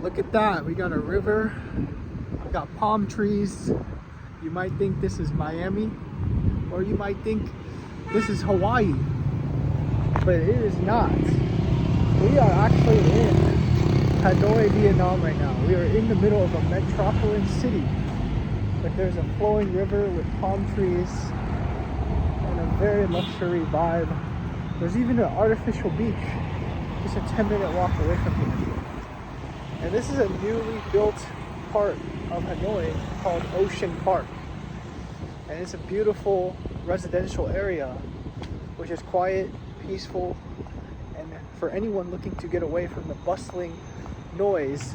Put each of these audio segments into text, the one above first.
Look at that, we got a river, we got palm trees. You might think this is Miami, or you might think this is Hawaii, but it is not. We are actually in Hanoi, Vietnam right now. We are in the middle of a metropolitan city, but there's a flowing river with palm trees and a very luxury vibe. There's even an artificial beach, just a 10-minute walk away from here. And this is a newly built part of Hanoi called Ocean Park. And it's a beautiful residential area, which is quiet, peaceful, and for anyone looking to get away from the bustling noise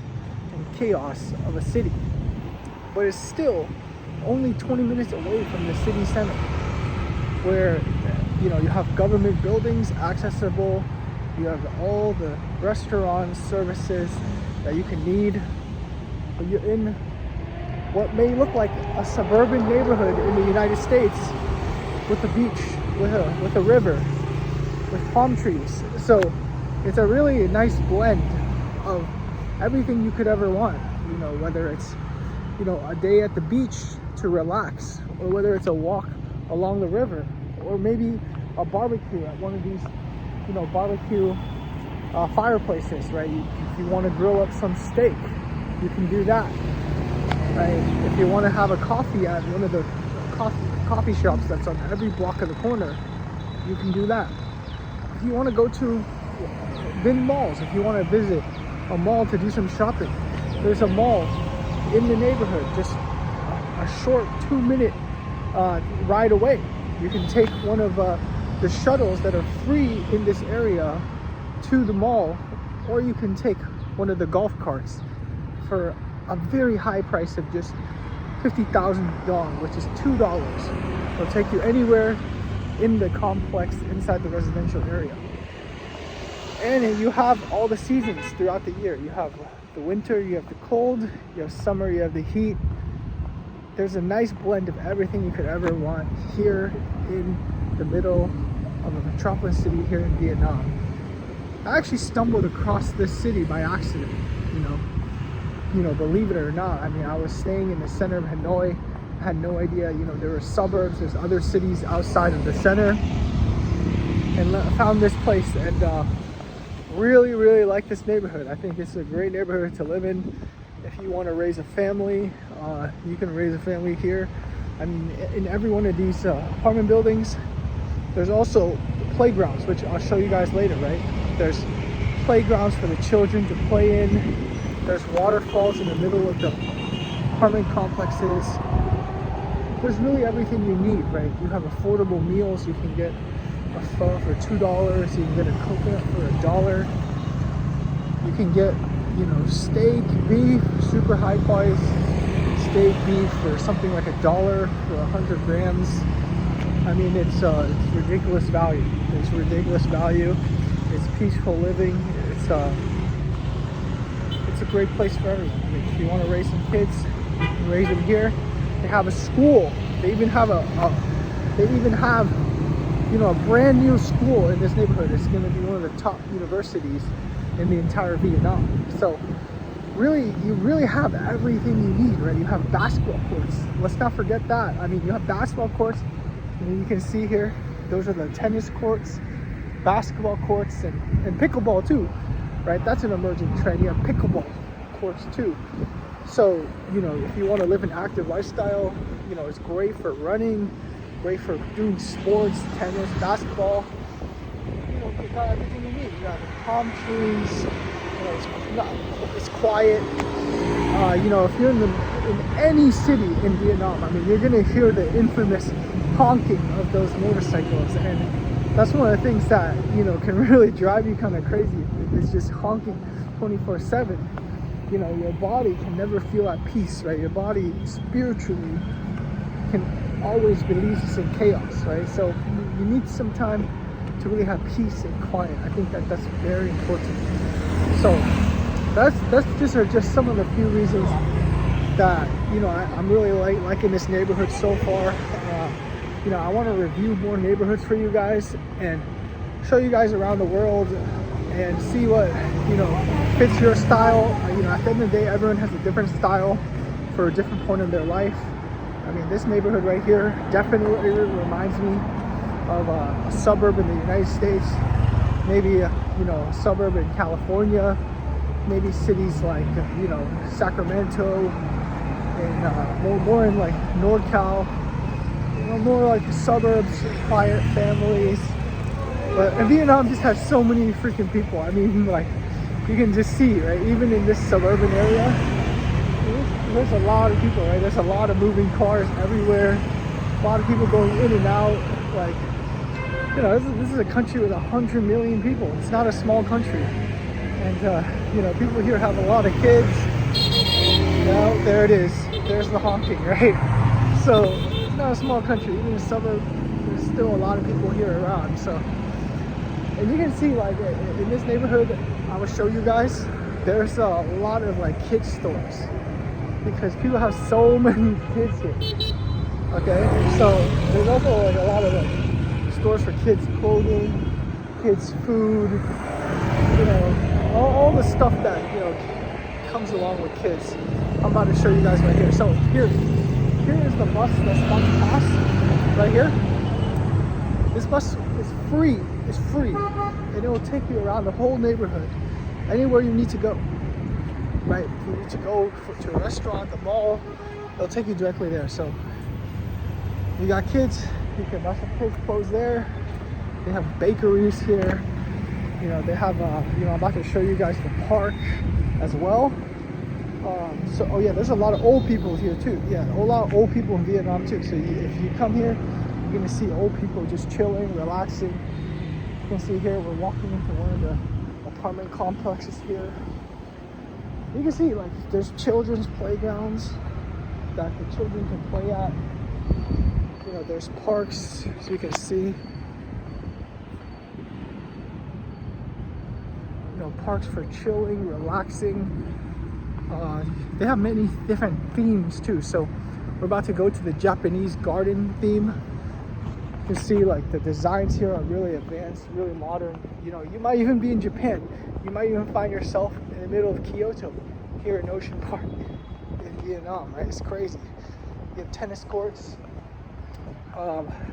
and chaos of a city. But it's still only 20 minutes away from the city center, where you have government buildings accessible, you have all the restaurants, services that you can need, but you're in what may look like a suburban neighborhood in the United States with a beach, with a river, with palm trees. So it's a really nice blend of everything you could ever want, whether it's a day at the beach to relax, or whether it's a walk along the river, or maybe a barbecue at one of these barbecue fireplaces, right? If you want to grill up some steak, you can do that, right? If you want to have a coffee at one of the coffee shops that's on every block of the corner, you can do that. If you want to go to malls, if you want to visit a mall to do some shopping, there's a mall in the neighborhood, just a short 2-minute ride away. You can take one of the shuttles that are free in this area to the mall, or you can take one of the golf carts for a very high price of just 50,000 dong, which is $2. It'll take you anywhere in the complex inside the residential area. And you have all the seasons throughout the year. You have the winter, you have the cold, you have summer, you have the heat. There's a nice blend of everything you could ever want here in the middle of a metropolis city here in Vietnam. I actually stumbled across this city by accident, believe it or not. I mean, I was staying in the center of Hanoi. I had no idea, there were suburbs, there's other cities outside of the center. And found this place and really, really like this neighborhood. I think it's a great neighborhood to live in. If you want to raise a family, you can raise a family here. I mean, in every one of these apartment buildings, there's also playgrounds, which I'll show you guys later, right? There's playgrounds for the children to play in. There's waterfalls in the middle of the apartment complexes. There's really everything you need, right? You have affordable meals. You can get a pho for $2. You can get a coconut for $1. You can get, steak, beef, super high quality steak, beef for something like $1 for 100 grams. I mean, it's ridiculous value. It's ridiculous value. It's peaceful living. It's a great place for everyone. I mean, if you want to raise some kids, you can raise them here. They have a school. They even have a brand new school in this neighborhood. It's going to be one of the top universities in the entire Vietnam. So really, you really have everything you need, right? You have basketball courts. Let's not forget that. I mean, you have basketball courts, and you can see here, those are the tennis courts, basketball courts, and pickleball too, right? That's an emerging trend. You have pickleball courts too. So, if you want to live an active lifestyle, it's great for running, great for doing sports, tennis, basketball. You've got everything you need. You got the palm trees, it's quiet. If you're in any city in Vietnam, I mean, you're gonna hear the infamous honking of those motorcycles, and that's one of the things that can really drive you kind of crazy. It's just honking 24/7. Your body can never feel at peace, right? Your body spiritually can always believe it's in chaos, right? So you need some time to really have peace and quiet. I think that's very important. So these are just some of the few reasons that I'm really liking this neighborhood so far. I want to review more neighborhoods for you guys and show you guys around the world and see what fits your style. You know, at the end of the day, everyone has a different style for a different point of their life. I mean, this neighborhood right here definitely reminds me of a suburb in the United States, maybe you know, a suburb in California, maybe cities like you know, Sacramento, and more in like NorCal, you know, more like suburbs, quiet families. But Vietnam just has so many freaking people. I mean, like, you can just see, right, even in this suburban area, there's a lot of people, right? There's a lot of moving cars everywhere, a lot of people going in and out. Like, you know, this is a country with 100 million people. It's not a small country. And, you know, people here have a lot of kids. Well, there it is. There's the honking, right? So, it's not a small country. Even in the suburb, there's still a lot of people here around. So, and you can see, like, in this neighborhood, I will show you guys, there's a lot of, like, kids stores. Because people have so many kids here. Okay? So, there's also, like, a lot of, like, stores for kids' clothing, kids' food, you know, all the stuff that, you know, comes along with kids. I'm about to show you guys right here. So here is the bus that's about to pass right here. This bus is free. It's free, and it will take you around the whole neighborhood, anywhere you need to go. Right? If you need to go to a restaurant, the mall, it'll take you directly there. So you got kids, you can buy some kids' clothes there. They have bakeries here. You know, they have, you know, I'm about to show you guys the park as well. So, oh yeah, there's a lot of old people here too. Yeah, a lot of old people in Vietnam too. So if you come here, you're gonna see old people just chilling, relaxing. You can see here, we're walking into one of the apartment complexes here. You can see, like, there's children's playgrounds that the children can play at. You know, there's parks, so you can see. You know, parks for chilling, relaxing. They have many different themes too. So we're about to go to the Japanese garden theme. You can see, like, the designs here are really advanced, really modern. You know, you might even be in Japan. You might even find yourself in the middle of Kyoto, here in Ocean Park in Vietnam, right? It's crazy. You have tennis courts.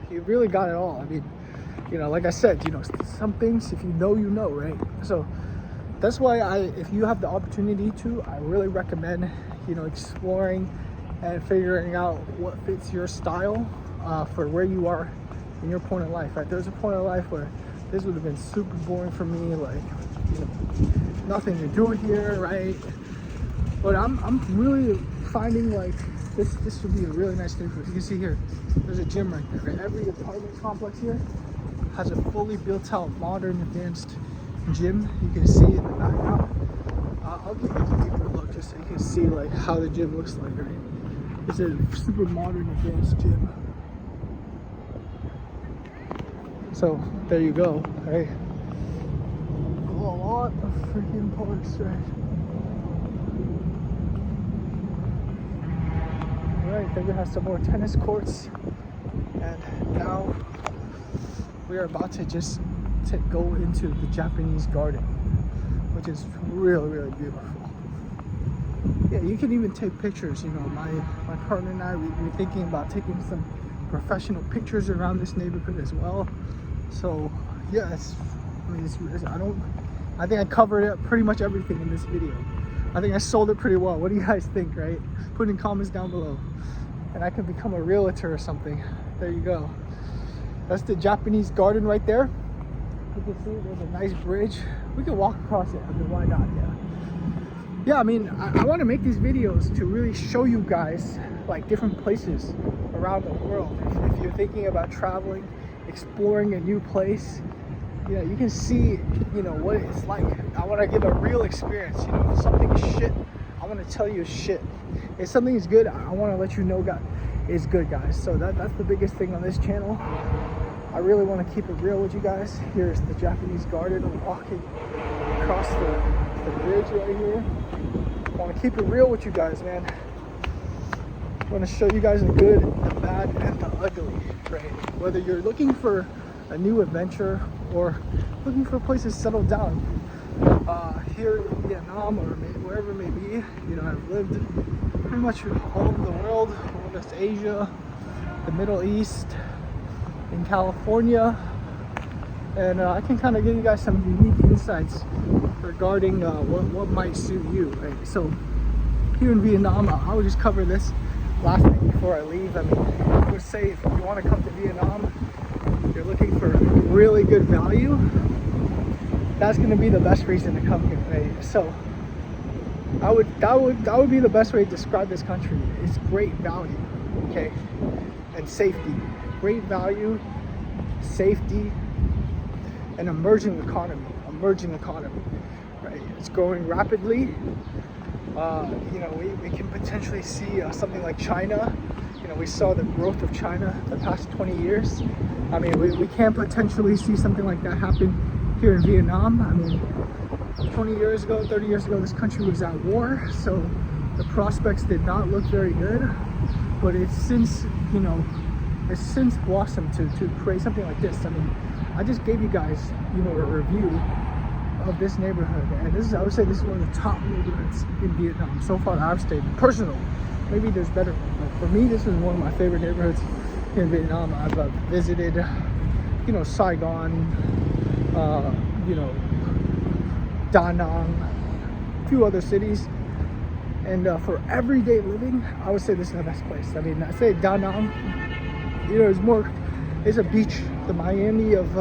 You really got it all. I mean, you know, like I said, you know, some things, if you know, you know, right? So that's why if you have the opportunity to, I really recommend, you know, exploring and figuring out what fits your style for where you are in your point of life, right? There's a point of life where this would have been super boring for me, like, you know, nothing to do here, right? But I'm really finding, like, this would be a really nice neighborhood. You can see here, there's a gym right there, right? Every apartment complex here has a fully built out, modern, advanced gym. You can see in the background. I'll give you a deeper look just so you can see, like, how the gym looks like, right? It's a super modern, advanced gym. So there you go, right? A lot of freaking parks, right? Alright, then we have some more tennis courts, and now we are about to just go into the Japanese garden, which is really, really beautiful. Yeah, you can even take pictures. You know, my partner and I, we're thinking about taking some professional pictures around this neighborhood as well. So yeah, I think I covered it, pretty much everything in this video. I think I sold it pretty well. What do you guys think, right? Put in comments down below, and I can become a realtor or something. There you go. That's the Japanese garden right there. You can see there's a nice bridge. We can walk across it. I mean, why not? Yeah, I mean, I want to make these videos to really show you guys, like, different places around the world. If you're thinking about traveling, exploring a new place, you know, you can see, you know, what it's like. I want to give a real experience. You know, if something is shit, I want to tell you shit. If something is good, I want to let you know, God, it's good, guys. So that's the biggest thing on this channel. I really want to keep it real with you guys. Here's the Japanese garden. I'm walking across the bridge right here. I want to keep it real with you guys, man. I want to show you guys the good, the bad, and the ugly, right? Whether you're looking for a new adventure or looking for a place to settle down, here in Vietnam or wherever it may be. You know, I've lived pretty much all over the world, whether it's Asia, the Middle East, in California, and I can kind of give you guys some unique insights regarding what might suit you, right? So here in Vietnam, I would just cover this last thing before I leave. I mean, I would say if you want to come to Vietnam, you're looking for really good value, that's going to be the best reason to come here, right? So that would be the best way to describe this country. It's great value, okay, and safety. Great value, safety, and emerging economy, right? It's growing rapidly. You know, we can potentially see something like China. You know, we saw the growth of China the past 20 years. I mean, we can potentially see something like that happen here in Vietnam. I mean, 20 years ago, 30 years ago, this country was at war, so the prospects did not look very good. But it's since, you know, it's since blossomed to create something like this. I mean, I just gave you guys, you know, a review of this neighborhood, and this is, I would say, this is one of the top neighborhoods in Vietnam so far that I've stayed in. Personal, maybe there's better ones, but for me, this is one of my favorite neighborhoods here in Vietnam. I've visited, you know, Saigon, you know, Da Nang, a few other cities, and for everyday living, I would say this is the best place. I mean, I say Da Nang, you know, it's a beach, the Miami of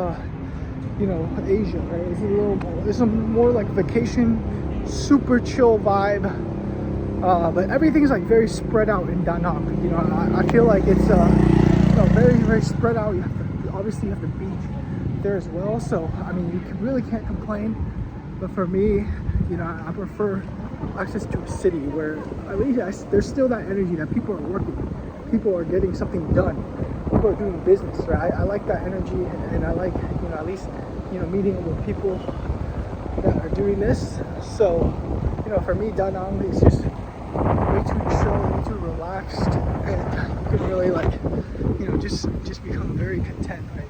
you know, Asia, right? It's a more like vacation, super chill vibe, but everything's like very spread out in Da Nang. You know, I feel like it's you know, very spread out. Obviously you have the beach there as well, so I mean, you really can't complain. But for me, you know, I prefer access to a city where at least there's still that energy that people are working, people are getting something done, people are doing business, right? I like that energy, and I like, you know, at least, you know, meeting with people that are doing this. So, you know, for me, Da Nang is just way too chill, way too relaxed, and you can really, like, you know, just become very content, right?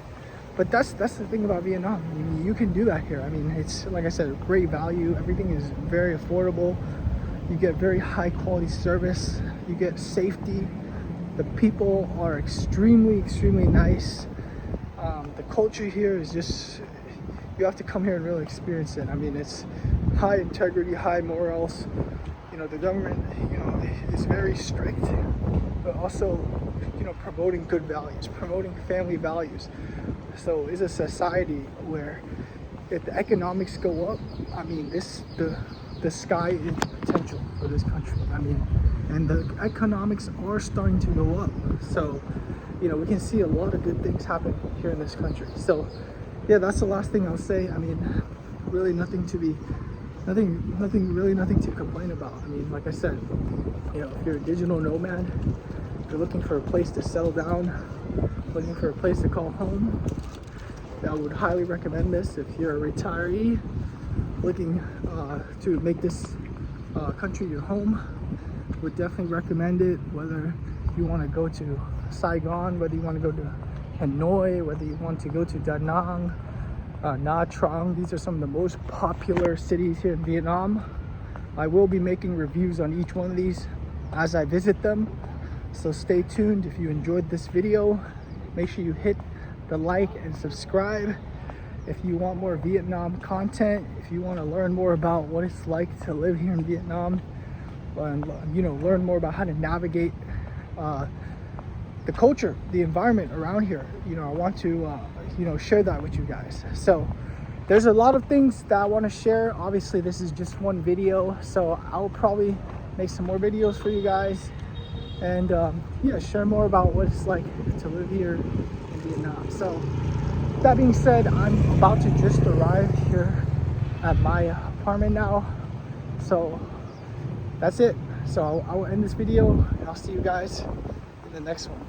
But that's the thing about Vietnam. I mean, you can do that here. I mean, it's, like I said, great value. Everything is very affordable. You get very high quality service. You get safety. The people are extremely nice. The culture here is just, you have to come here and really experience it. I mean, it's high integrity, high morals. You know, the government, you know, is very strict, but also, you know, promoting good values, promoting family values. So it's a society where if the economics go up, I mean, the sky is potential for this country. I mean, and the economics are starting to go up. So, you know, we can see a lot of good things happen here in this country. So, yeah, that's the last thing I'll say. I mean, really nothing to complain about. I mean, like I said, you know, if you're a digital nomad, if you're looking for a place to settle down, looking for a place to call home, I would highly recommend this. If you're a retiree looking to make this country your home, would definitely recommend it. Whether you want to go to Saigon, whether you want to go to Hanoi, whether you want to go to Da Nang, Nha Trang, these are some of the most popular cities here in Vietnam. I will be making reviews on each one of these as I visit them, so stay tuned. If you enjoyed this video, make sure you hit the like and subscribe. If you want more Vietnam content, if you want to learn more about what it's like to live here in Vietnam, and, you know, learn more about how to navigate the culture, the environment around here, you know, I want to you know, share that with you guys. So there's a lot of things that I want to share. Obviously this is just one video, so I'll probably make some more videos for you guys, and yeah, share more about what it's like to live here in Vietnam. So that being said, I'm about to just arrive here at my apartment now, so that's it. So I will end this video, and I'll see you guys in the next one.